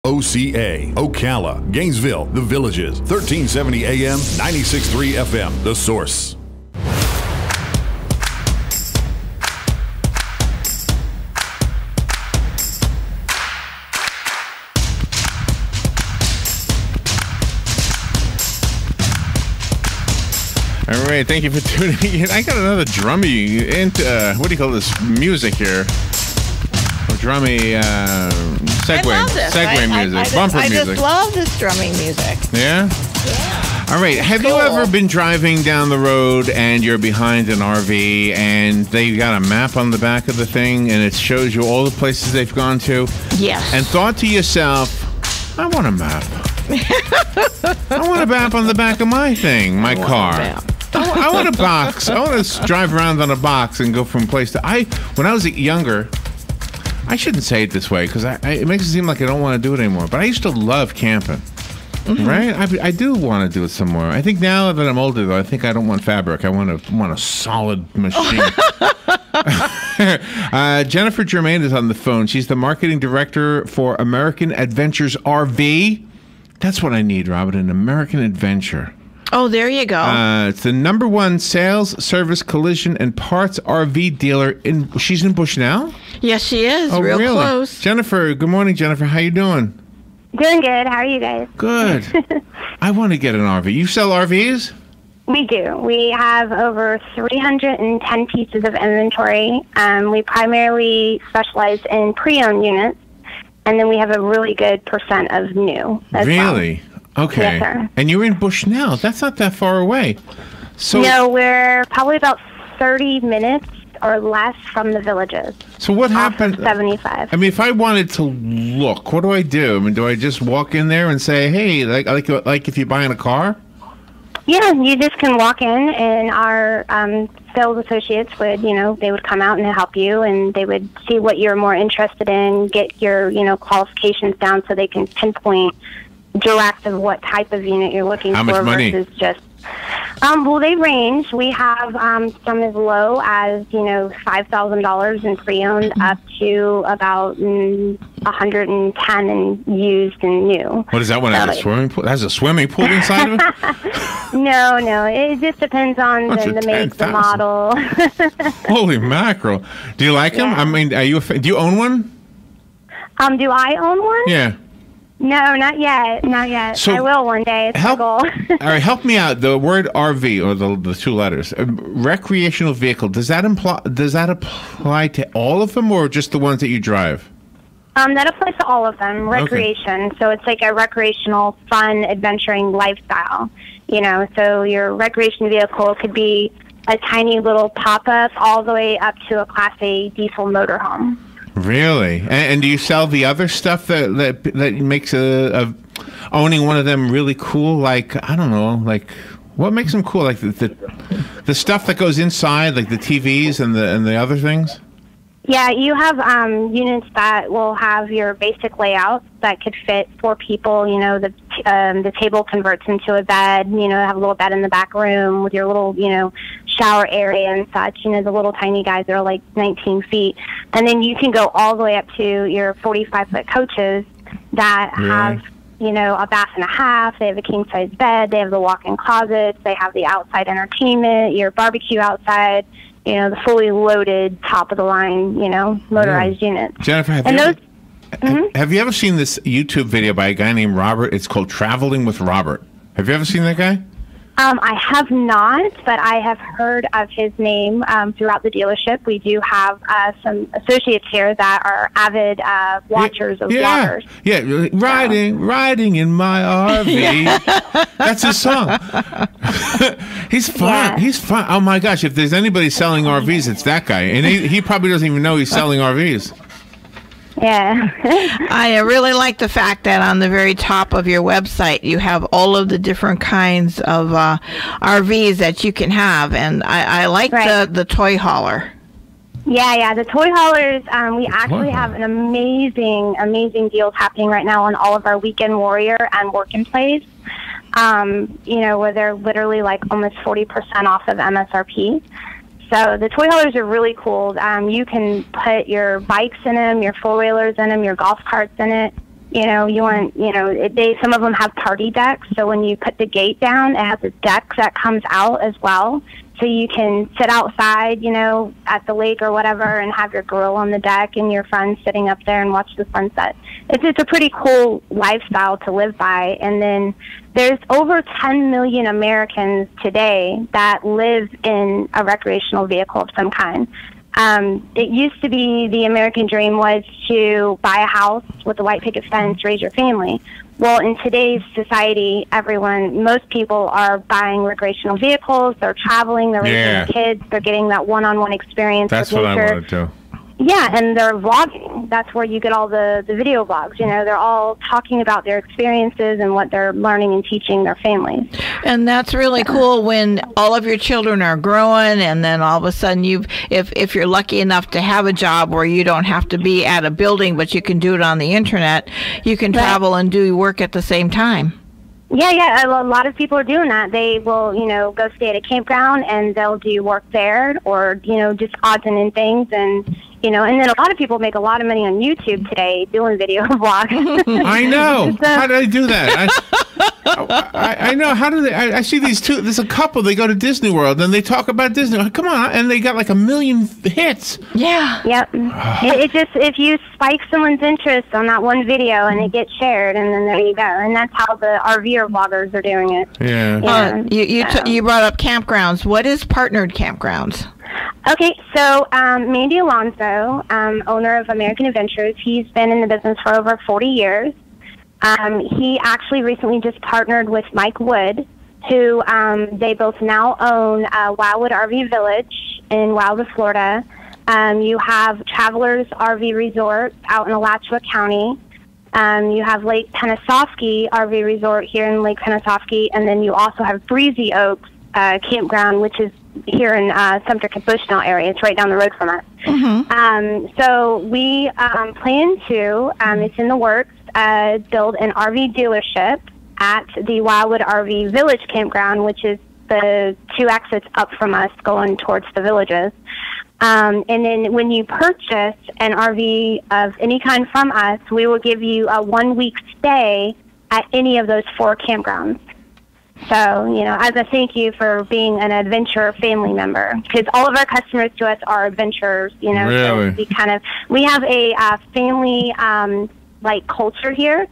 OCA, Ocala, Gainesville, The Villages, 1370 AM, 96.3 FM, The Source. All right, thank you for tuning in. I got another drummy, what do you call this music here? Drummy segue music, bumper music. I just love this drumming music. Yeah? Yeah. All right, have you ever been driving down the road and you're behind an RV and they've got a map on the back of the thing and it shows you all the places they've gone to? Yes. And thought to yourself, I want a map. I want a map on the back of my thing, my car. I want a box. I want to drive around on a box and go from place to... When I was younger... I shouldn't say it this way because it makes it seem like I don't want to do it anymore. But I used to love camping, right? I do want to do it somewhere. I think now that I'm older, though, I think I don't want fabric. I want a solid machine. Jennifer Germain is on the phone. She's the marketing director for American Adventures RV. That's what I need, Robin, an American Adventure. Oh, there you go. It's the #1 sales, service, collision, and parts RV dealer. She's in Bushnell? Yes, she is. Oh, real really? Close. Jennifer, good morning, Jennifer. How you doing? Doing good. How are you guys? Good. I want to get an RV. You sell RVs? We do. We have over 310 pieces of inventory. We primarily specialize in pre-owned units, and then we have a really good % of new as Really? well. Okay. Yes, sir. And you're in Bushnell. That's not that far away. So No, we're probably about 30 minutes or less from the Villages. So what off happened? of 75. I mean, if I wanted to look, what do I do? I mean, do I just walk in there and say, "Hey," like if you're buying a car? Yeah, you just can walk in, and our sales associates would, they would come out and help you, and they would see what you're more interested in, get your, qualifications down so they can pinpoint direct of what type of unit you're looking How for much money? versus just well, they range. We have some as low as $5,000 in pre-owned up to about 110 in used and new. What is that one? Has a swimming pool? Has a swimming pool inside of it? No, it just depends on the make, the model. Holy mackerel! Do you like them? I mean, do you own one? Do I own one? Yeah. No, not yet. Not yet. So I will one day. It's my goal. All right, help me out. The word RV, or the two letters, recreational vehicle. Does that apply to all of them, or just the ones that you drive? That applies to all of them. Recreation. Okay. So it's like a recreational, fun, adventuring lifestyle. So your recreation vehicle could be a tiny little pop-up all the way up to a Class A diesel motorhome. Really? And do you sell the other stuff that makes owning one of them really cool? Like, I don't know, like what makes them cool? Like the stuff that goes inside, like the TVs and the other things? Yeah, you have units that will have your basic layout that could fit 4 people. The table converts into a bed. Have a little bed in the back room with your little, shower area and such. The little tiny guys that are like 19 feet. And then you can go all the way up to your 45-foot coaches that have, a bath and a half. They have a king-size bed. They have the walk-in closets. They have the outside entertainment, your barbecue outside. The fully loaded, top-of-the-line, motorized units. Jennifer, have you ever seen this YouTube video by a guy named Robert? It's called Traveling with Robert. Have you ever seen that guy? I have not, but I have heard of his name throughout the dealership. We do have some associates here that are avid watchers of vloggers. Yeah, riding in my RV. That's his song. He's fun. Yeah. He's fun. Oh my gosh! If there's anybody selling RVs, it's that guy, and he probably doesn't even know he's selling RVs. Yeah. I really like the fact that on the very top of your website you have all of the different kinds of RVs that you can have, and I like the toy hauler. Yeah, the toy haulers, we actually have an amazing deals happening right now on all of our Weekend Warrior and Work and Plays, where they're literally like almost 40% off of MSRP. So the toy haulers are really cool. You can put your bikes in them, your four-wheelers in them, your golf carts in it. Some of them have party decks. So when you put the gate down, it has a deck that comes out as well. So you can sit outside, at the lake or whatever, and have your grill on the deck and your friends sitting up there and watch the sunset. It's a pretty cool lifestyle to live by. And then there's over 10 million Americans today that live in a recreational vehicle of some kind. It used to be the American dream was to buy a house with a white picket fence, raise your family. Well, in today's society, most people are buying recreational vehicles, they're traveling, they're raising kids, they're getting that one-on-one experience with nature. That's what I wanted to. Yeah, and they're vlogging. That's where you get all the video vlogs. They're all talking about their experiences and what they're learning and teaching their families. And that's really cool when all of your children are growing, and then all of a sudden if you're lucky enough to have a job where you don't have to be at a building, but you can do it on the internet, you can travel and do work at the same time. Yeah, a lot of people are doing that. They will, go stay at a campground and they'll do work there, or, just odds and ends things. And then a lot of people make a lot of money on YouTube today doing video vlogs. I know. How do I do that? I know. How do they? I see these two. There's a couple. They go to Disney World and they talk about Disney. Come on, and they got like 1 million hits. Yeah. Yep. It just, if you spike someone's interest on that one video and it gets shared, and then there you go. And that's how the RVer vloggers are doing it. Yeah. You brought up campgrounds. What is partnered campgrounds? Okay, so Mandy Alonso, owner of American Adventures, he's been in the business for over 40 years. He actually recently just partnered with Mike Wood, who they both now own Wildwood RV Village in Wildwood, Florida. You have Travelers RV Resort out in Alachua County. You have Lake Pennsauken RV Resort here in Lake Pennsauken, and then you also have Breezy Oaks Campground, which is here in Sumter Bushnell area. It's right down the road from us. So we plan to, it's in the works, build an RV dealership at the Wildwood RV Village Campground, which is the 2 exits up from us going towards the villages. And then when you purchase an RV of any kind from us, we will give you a 1-week stay at any of those 4 campgrounds. So, as a thank you for being an adventure family member, because all of our customers to us are adventurers, Really? So we have a family, culture here.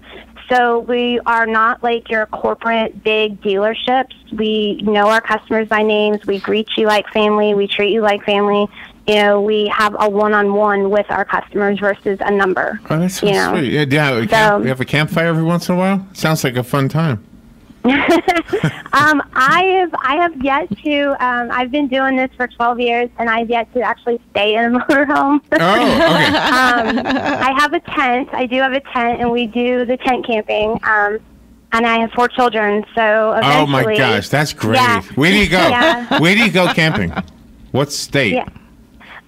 So we are not like your corporate big dealerships. We know our customers by names. We greet you like family. We treat you like family. We have a one-on-one with our customers versus a number. Oh, that's so sweet. Yeah, you have a campfire every once in a while? Sounds like a fun time. I have yet to. I've been doing this for 12 years, and I've yet to actually stay in a motorhome. Oh, okay. I have a tent. I do have a tent, and we do the tent camping. And I have 4 children, so eventually. Oh my gosh, that's great. Yeah. Where do you go? Where do you go camping? What state? Yeah.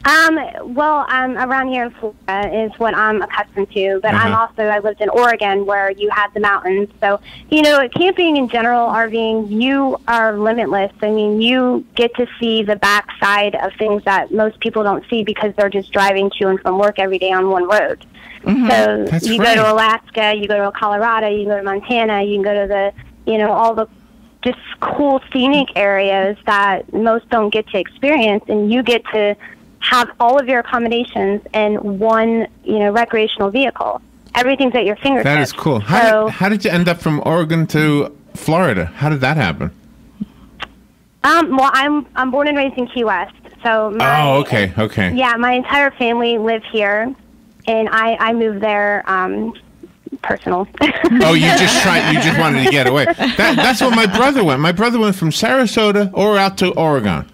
Around here in Florida is what I'm accustomed to, but I lived in Oregon where you had the mountains. So, camping in general, RVing, you are limitless. I mean, you get to see the backside of things that most people don't see because they're just driving to and from work every day on one road. So That's you right. go to Alaska, you go to Colorado, you go to Montana, you can go to the, all the just cool scenic areas that most don't get to experience, and you get to have all of your accommodations in one, recreational vehicle. Everything's at your fingertips. That is cool. How did you end up from Oregon to Florida? How did that happen? Well, I'm born and raised in Key West, so okay. Yeah, my entire family live here, and I moved there. Personal. Oh, you just wanted to get away. That's what my brother went. My brother went from Sarasota out to Oregon.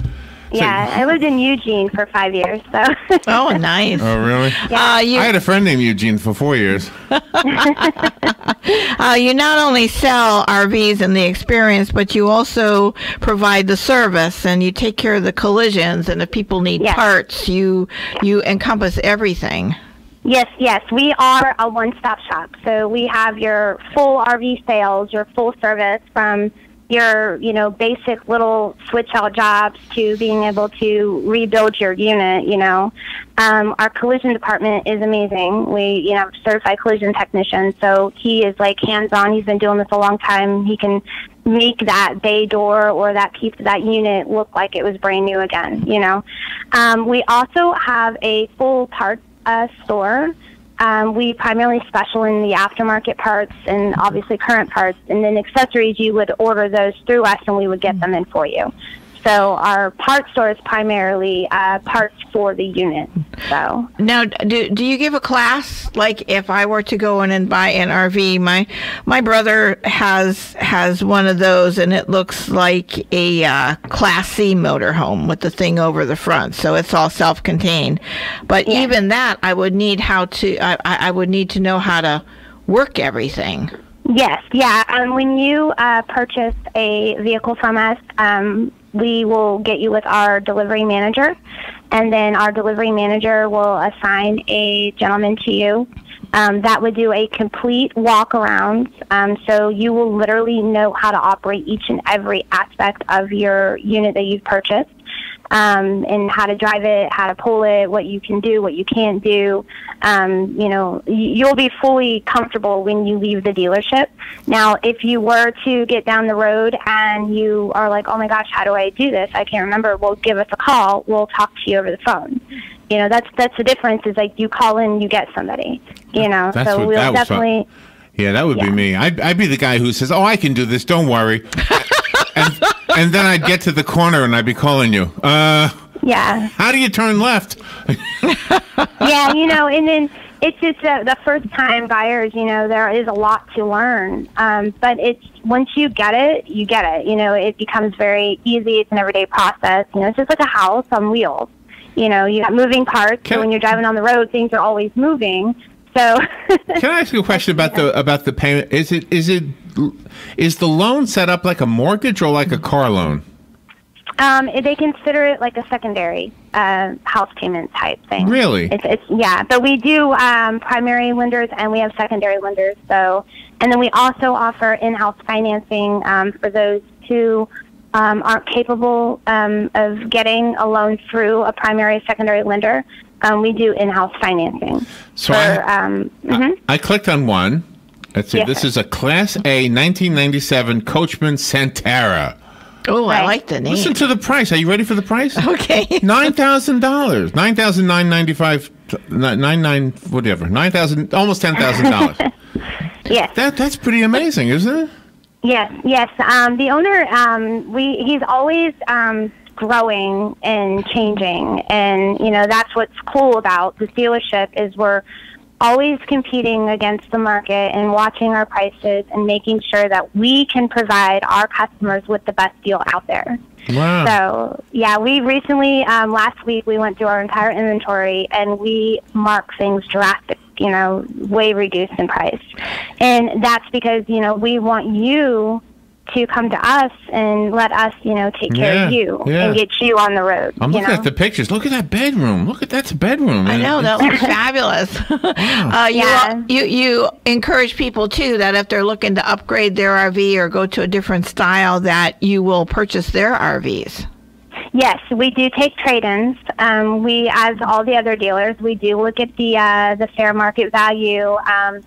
Yeah, I lived in Eugene for 5 years. So. Oh, nice. Oh, really? Yeah. I had a friend named Eugene for 4 years. You not only sell RVs and the experience, but you also provide the service, and you take care of the collisions, and if people need parts, you encompass everything. Yes, we are a one-stop shop. So we have your full RV sales, your full service from your, basic little switch out jobs to being able to rebuild your unit, our collision department is amazing. We, have a certified collision technician, so he is like hands-on. He's been doing this a long time. He can make that bay door or that piece of that unit look like it was brand new again, We also have a full parts store. We primarily special in the aftermarket parts and obviously current parts, and then accessories, you would order those through us and we would get them in for you. So our parts store is primarily parts for the unit. So now, do you give a class? Like if I were to go in and buy an RV, my brother has one of those, and it looks like a Class C motorhome with the thing over the front, so it's all self-contained. But even that, I would need I would need to know how to work everything. Yes, yeah. When you purchase a vehicle from us, we will get you with our delivery manager, and then our delivery manager will assign a gentleman to you that would do a complete walk around. So you will literally know how to operate each and every aspect of your unit that you've purchased. And how to drive it, how to pull it, what you can do, what you can't do. You'll be fully comfortable when you leave the dealership. Now, if you were to get down the road and you are like, oh my gosh, how do I do this? I can't remember. Well, give us a call. We'll talk to you over the phone. That's the difference, is like you call in, you get somebody, so we'll definitely. Yeah, that would be me. I'd be the guy who says, oh, I can do this. Don't worry. And then I'd get to the corner and I'd be calling you. Yeah. How do you turn left? Yeah, and then it's just the first time buyers, there is a lot to learn. But once you get it, you get it. It becomes very easy. It's an everyday process. It's just like a house on wheels. You got moving parts. So when you're driving on the road, things are always moving. So can I ask you a question about the payment? Is the loan set up like a mortgage or like a car loan? They consider it like a secondary house payment type thing. Really? Yeah. But we do primary lenders and we have secondary lenders. So, and then we also offer in-house financing for those who aren't capable of getting a loan through a primary secondary lender. We do in-house financing. So I clicked on one. Let's see. This is a Class A 1997 Coachman Santara. Oh, I like the name. Listen to the price. Are you ready for the price? Okay. $9,000. $9,995. Whatever. $9,000. Almost $10,000. Yes. That's pretty amazing, isn't it? Yes. The owner, he's always growing and changing, and that's what's cool about the dealership is we're always competing against the market and watching our prices and making sure that we can provide our customers with the best deal out there. Wow. So, yeah, we recently, last week, we went through our entire inventory and we marked things drastic, way reduced in price. And that's because, we want you to come to us and let us, take care of you and get you on the road. I'm looking at the pictures. Look at that bedroom. That's a bedroom. I know, that looks fabulous. Wow. You encourage people, too, that if they're looking to upgrade their RV or go to a different style, that you will purchase their RVs. Yes, we do take trade-ins. We, as all the other dealers, we do look at the fair market value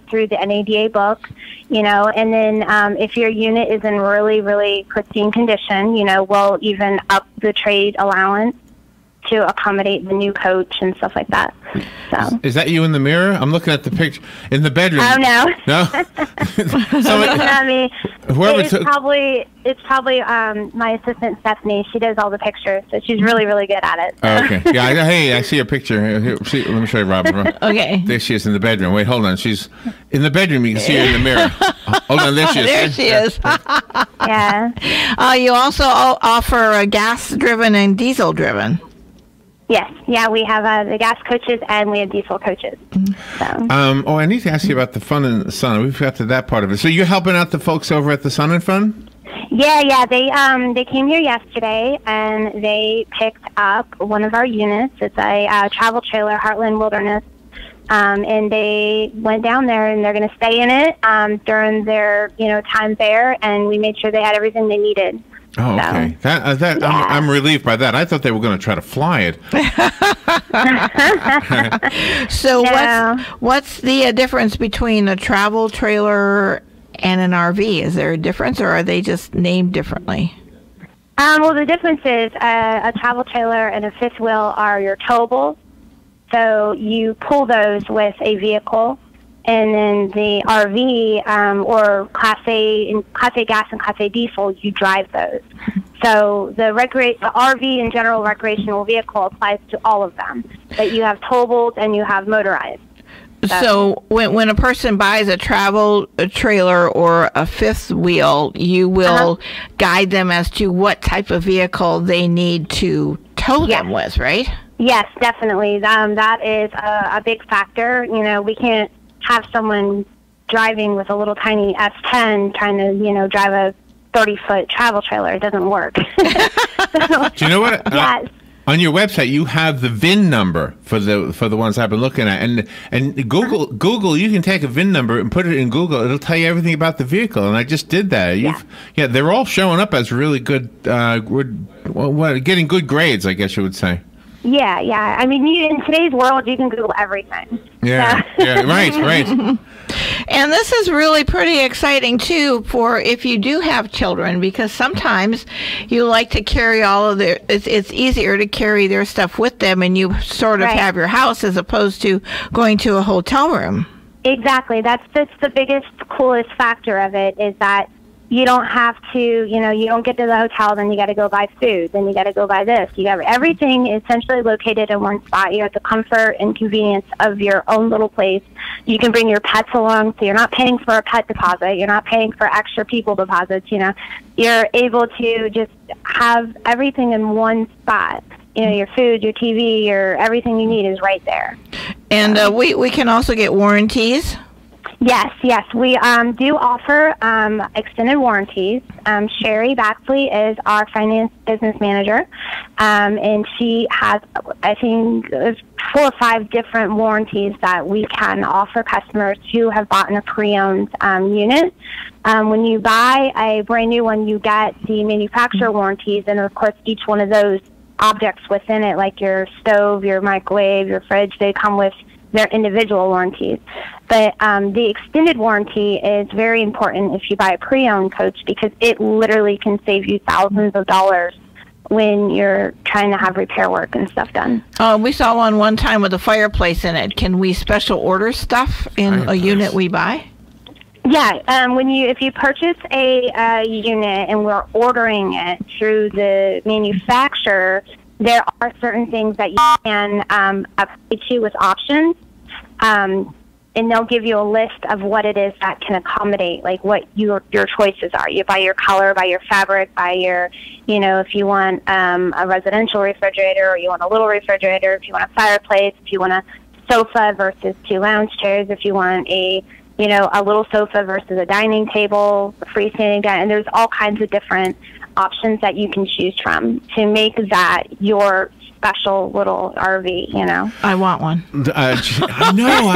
through the NADA book, and then if your unit is in really, really pristine condition, we'll even up the trade allowance to accommodate the new coach and stuff like that. So. Is that you in the mirror? I'm looking at the picture in the bedroom. Oh no. No. Not me. It's probably my assistant Stephanie. She does all the pictures, so she's really, really good at it. So. Oh, okay. Yeah. Hey, I see a picture. Here, let me show you, Robert. Okay. There she is in the bedroom. Wait, hold on. She's in the bedroom. You can see her in the mirror. Hold on. There she is. There she is. Yeah. You also offer gas-driven and diesel-driven. Yes, yeah, we have the gas coaches and we have diesel coaches. So. I need to ask you about the Fun and Sun. We've got to that part of it. So you're helping out the folks over at the Sun and Fun? Yeah, they came here yesterday and they picked up one of our units. It's a travel trailer, Heartland Wilderness. And they went down there, and they're going to stay in it during their, time there. And we made sure they had everything they needed. Oh, okay. I'm relieved by that. I thought they were going to try to fly it. So what's the difference between a travel trailer and an RV? Is there a difference, or are they just named differently? Well, the difference is a travel trailer and a fifth wheel are your towables. So you pull those with a vehicle, and then the RV or Class A gas and Class A diesel, you drive those. So the RV and general recreational vehicle applies to all of them. But you have towables and you have motorized. So when a person buys a travel trailer or a fifth wheel, you will guide them as to what type of vehicle they need to tow them with, right? Yes, definitely. That is a big factor. We can't have someone driving with a little tiny S10 trying to, drive a 30-foot travel trailer. It doesn't work. Do you know what? Yes. On your website, you have the VIN number for the ones I've been looking at, and Google, you can take a VIN number and put it in Google. It'll tell you everything about the vehicle, and I just did that. They're all showing up as really good, getting good grades, I guess you would say. Yeah. I mean, in today's world, you can Google everything. Yeah, right. And this is really pretty exciting, too, for if you do have children, because sometimes you like to carry all of it's easier to carry their stuff with them, and you sort of have your house as opposed to going to a hotel room. Exactly. That's the biggest, coolest factor of it is that you don't have to, you don't get to the hotel, then you got to go buy food, then you got to go buy this. You got everything essentially located in one spot. You're at the comfort and convenience of your own little place. You can bring your pets along, so you're not paying for a pet deposit. You're not paying for extra people deposits. You're able to just have everything in one spot. Your food, your TV, everything you need is right there. And we can also get warranties. Yes, we do offer extended warranties. Sherry Baxley is our finance business manager, and she has, I think, 4 or 5 different warranties that we can offer customers who have bought a pre-owned unit. When you buy a brand new one, you get the manufacturer warranties, and of course, each one of those objects within it, like your stove, your microwave, your fridge, they come with their individual warranties. But the extended warranty is very important if you buy a pre-owned coach, because it literally can save you thousands of dollars when you're trying to have repair work and stuff done. We saw one time with a fireplace in it. Can we special order stuff in a unit we buy? Yeah, if you purchase a unit and we're ordering it through the manufacturer, there are certain things that you can upgrade to with options, and they'll give you a list of what it is that can accommodate, like what your choices are. You buy your color, buy your fabric, buy your, if you want a residential refrigerator, or you want a little refrigerator, if you want a fireplace, if you want a sofa versus 2 lounge chairs, if you want a little sofa versus a dining table, a freestanding dining, and there's all kinds of different options that you can choose from to make that your special little RV, I want one. I know.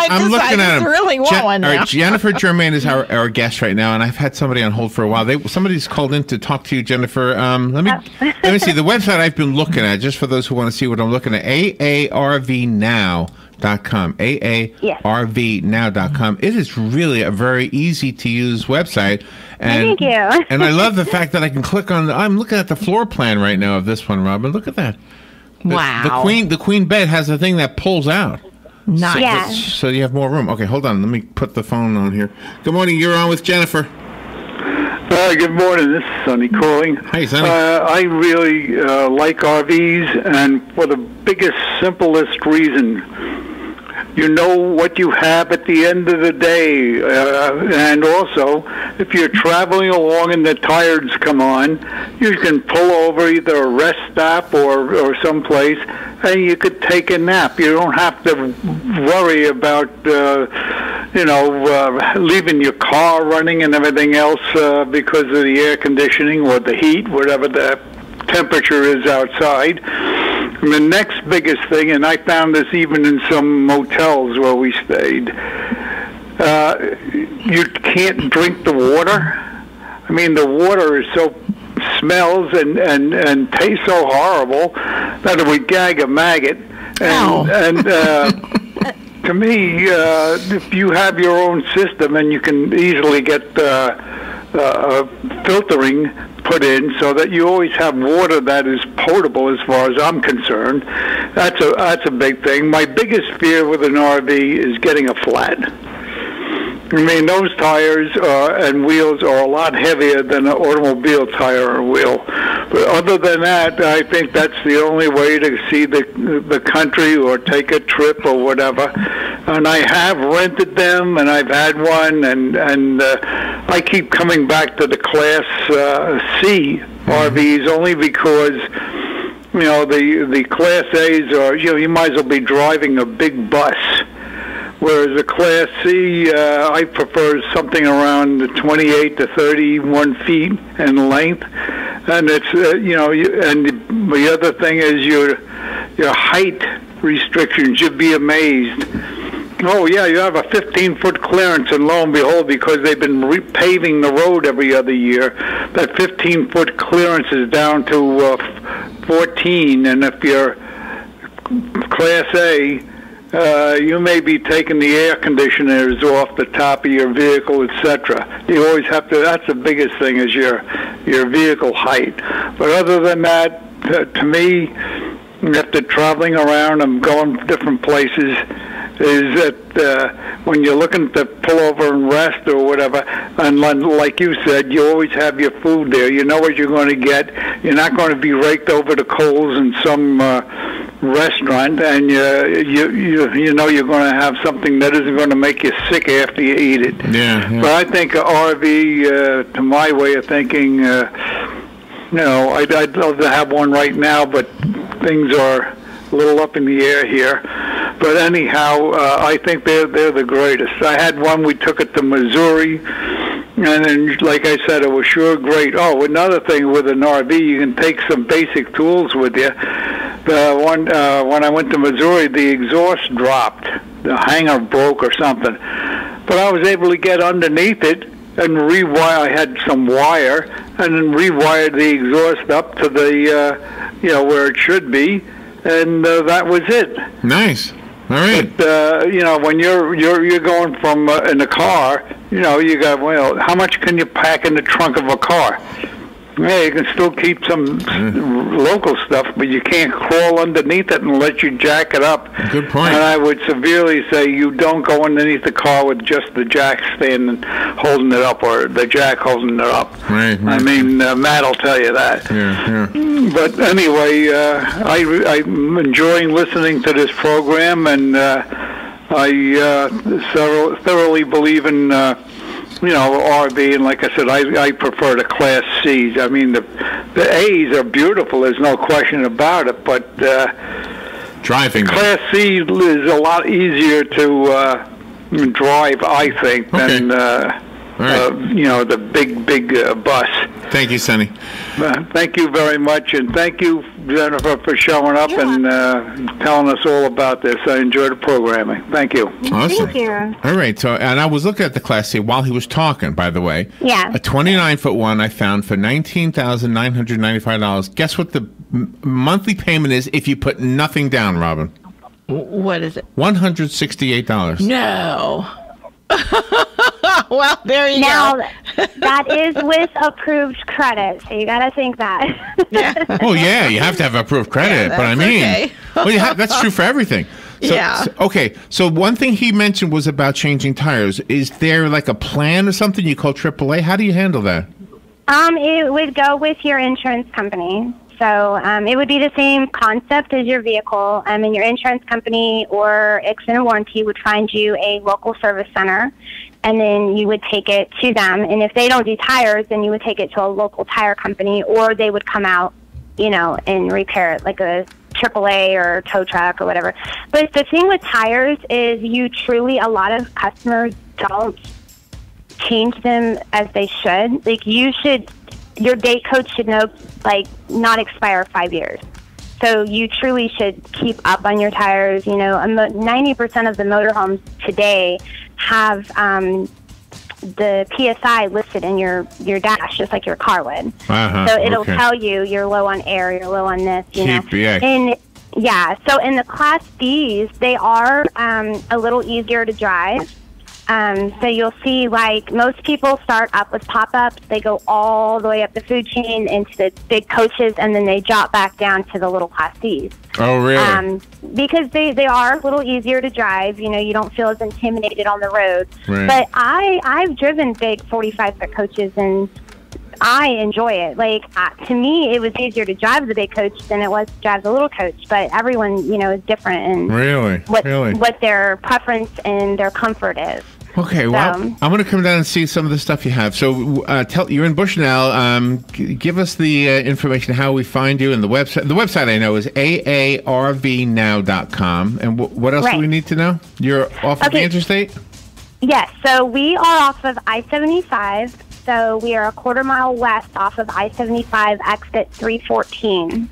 I'm looking at him. I really want one now. All right, Jennifer Germain is our guest right now, and I've had somebody on hold for a while. Somebody's called in to talk to you, Jennifer. Let me see the website I've been looking at, just for those who want to see what I'm looking at. AARVnow.com. AARVnow.com. It is really a very easy to use website. And, thank you. And I love the fact that I can click on. I'm looking at the floor plan right now of this one, Robin. Look at that. Wow. The queen bed has a thing that pulls out. Nice. So you have more room. Okay, hold on. Let me put the phone on here. Good morning. You're on with Jennifer. Good morning. This is Sonny calling. Hey, Sonny. I really like RVs, and for the biggest, simplest reason, you know what you have at the end of the day. And also, if you're traveling along and the tires come on, you can pull over either a rest stop or someplace, and you could take a nap. You don't have to worry about, leaving your car running and everything else because of the air conditioning or the heat, whatever the temperature is outside. And the next biggest thing, and I found this even in some motels where we stayed, you can't drink the water. I mean, the water is smells and tastes so horrible that it would gag a maggot. And to me, if you have your own system and you can easily get filtering put in so that you always have water that is potable as far as I'm concerned, that's a big thing. My biggest fear with an RV is getting a flat. I mean, those tires and wheels are a lot heavier than an automobile tire or wheel. But other than that, I think that's the only way to see the country or take a trip or whatever. And I have rented them, and I've had one, and I keep coming back to the Class C RVs only because, you know, the Class A's are, you know, you might as well be driving a big bus. Whereas a Class C, I prefer something around the 28 to 31 feet in length, and it's you know, and the other thing is your height restrictions. You'd be amazed. Oh yeah, you have a 15-foot clearance, and lo and behold, because they've been repaving the road every other year, that 15-foot clearance is down to 14, and if you're Class A, you may be taking the air conditioners off the top of your vehicle, etc. You always have to. That's the biggest thing is your vehicle height. But other than that, to me, after traveling around and going different places, is that when you're looking to pull over and rest or whatever, and like you said, you always have your food there. You know what you're going to get. You're not going to be raked over the coals in some restaurant, and you know you're going to have something that isn't going to make you sick after you eat it. Yeah. But I think an RV, to my way of thinking, you know, I'd love to have one right now, but things are a little up in the air here. But anyhow, I think they're the greatest. I had one, we took it to Missouri, and then, like I said, it was sure great. Oh, another thing with an RV, you can take some basic tools with you. The one when I went to Missouri, the exhaust dropped. The hanger broke or something. But I was able to get underneath it and rewire. I had some wire, and then rewired the exhaust up to the you know, where it should be, and that was it. Nice. All right. But you know, when you're going from in a car, you know, you got, well, how much can you pack in the trunk of a car? Yeah, you can still keep some local stuff, but you can't crawl underneath it unless you jack it up. Good point. And I would severely say you don't go underneath the car with just the jack standing holding it up, or the jack holding it up. Right. I mean, Matt will tell you that. Yeah. But anyway, I'm enjoying listening to this program, and I thoroughly believe in you know, RV, and like I said, I prefer the Class C's. I mean, the A's are beautiful, there's no question about it, but driving Class C is a lot easier to drive, I think, than you know, the big bus. Thank you, Sonny. Thank you very much, and thank you, Jennifer, for showing up and telling us all about this. I enjoyed the programming. Thank you. Awesome. Thank you. All right, so, and I was looking at the Class C while he was talking, by the way. Yeah. A 29-foot one I found for $19,995. Guess what the monthly payment is if you put nothing down, Robin? What is it? $168. No. Well, there you Now, go. that is with approved credit, so you got to think that. Oh, yeah, you have to have approved credit, but I that's mean, okay. well, that's true for everything. So, Yeah. Okay, so one thing he mentioned was about changing tires. Is there like a plan or something you call AAA? How do you handle that? It would go with your insurance company. So it would be the same concept as your vehicle, and your insurance company or extended warranty would find you a local service center, and then you would take it to them. And if they don't do tires, then you would take it to a local tire company, or they would come out, you know, and repair it, like a AAA or tow truck or whatever. But the thing with tires is a lot of customers don't change them as they should. Like, your date code should not expire 5 years. So you truly should keep up on your tires. 90% of the motorhomes today have the PSI listed in your dash, just like your car would. So it'll tell you you're low on air, you're low on this. So in the Class Bs, they are a little easier to drive. So you'll see, like, most people start up with pop-ups. They go all the way up the food chain into the big coaches, and then they drop back down to the little Class Cs. Oh, really? Because they are a little easier to drive. You don't feel as intimidated on the road. Right. But I've driven big 45-foot coaches, and I enjoy it. Like, to me, it was easier to drive the big coach than it was to drive the little coach. But everyone, is different in what their preference and their comfort is. Okay, well, I'm going to come down and see some of the stuff you have. So you're in Bushnell. Give us the information, how we find you, and the website. The website I know is aarvnow.com. And what else do we need to know? You're off of the interstate? Yes, so we are off of I-75. So we are a quarter mile west off of I-75 exit 314.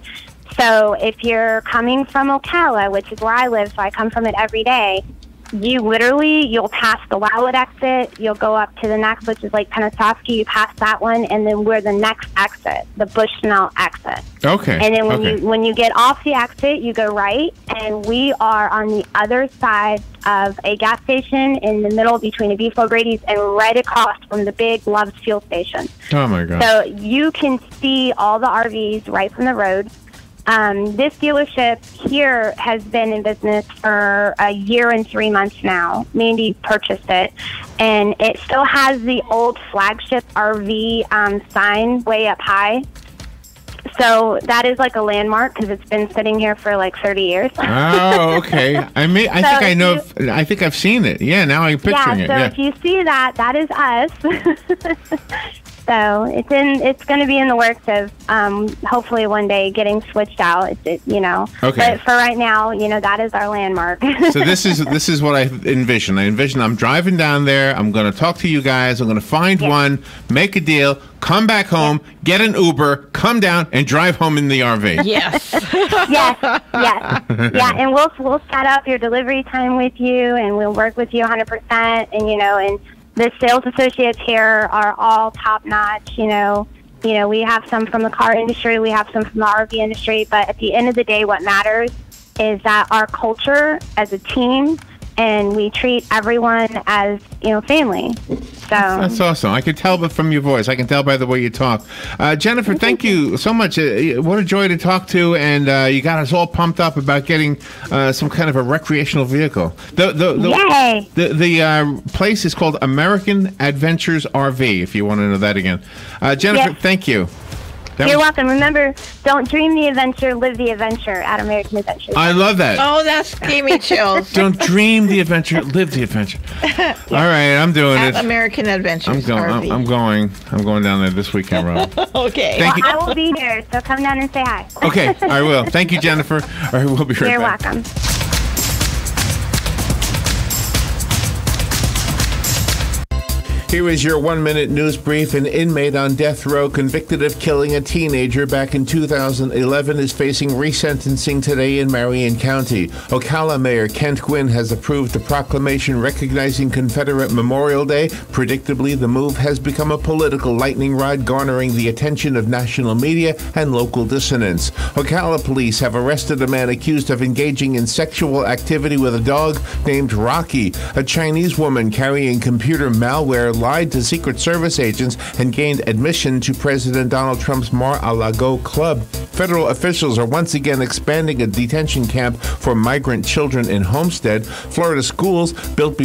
So if you're coming from Ocala, which is where I live, so I come from it every day, you'll pass the Wowlet exit, you'll go up to the next, which is like Pennsauken, you pass that one, and then we're the next exit, the Bushnell exit. Okay. And then when you get off the exit, you go right, and we are on the other side of a gas station in the middle between a Beef O'Grady's and right across from the big Love's fuel station. Oh, my God. So you can see all the RVs right from the road. This dealership here has been in business for a year and 3 months now. Mandy purchased it, and it still has the old flagship RV sign way up high. So that is like a landmark because it's been sitting here for like 30 years. Oh, okay. I think I've seen it. Yeah, now I'm picturing it. So if you see that, that is us. So it's going to be in the works of hopefully one day getting switched out. Okay. But for right now, that is our landmark. So this is what I envision. I'm driving down there. I'm going to talk to you guys. I'm going to find one, make a deal, come back home, get an Uber, come down, and drive home in the RV. Yes. yes. Yeah, and we'll set up your delivery time with you, and we'll work with you 100%. And the sales associates here are all top notch. We have some from the car industry, we have some from the RV industry, but at the end of the day, what matters is that our culture as a team, and we treat everyone as family. So that's awesome. I can tell from your voice. I can tell by the way you talk. Jennifer, thank you so much. What a joy to talk to, and you got us all pumped up about getting some kind of a recreational vehicle. Yay! The place is called American Adventures RV, if you want to know that again. Jennifer, thank you. You're welcome. Remember, don't dream the adventure, live the adventure at American Adventures. I love that. Oh, that gave me chills. Don't dream the adventure, live the adventure. All right, I'm doing it. American Adventures. I'm going down there this weekend, Rob. Okay. Thank you. I will be here, so come down and say hi. Okay, I will. Thank you, Jennifer. All right, we'll be right back. You're welcome. Here is your 1-minute news brief. An inmate on death row convicted of killing a teenager back in 2011 is facing resentencing today in Marion County. Ocala Mayor Kent Gwynn has approved a proclamation recognizing Confederate Memorial Day. Predictably, the move has become a political lightning rod, garnering the attention of national media and local dissonance. Ocala police have arrested a man accused of engaging in sexual activity with a dog named Rocky. A Chinese woman carrying computer malware lied to Secret Service agents and gained admission to President Donald Trump's Mar-a-Lago club. Federal officials are once again expanding a detention camp for migrant children in Homestead. Florida schools built before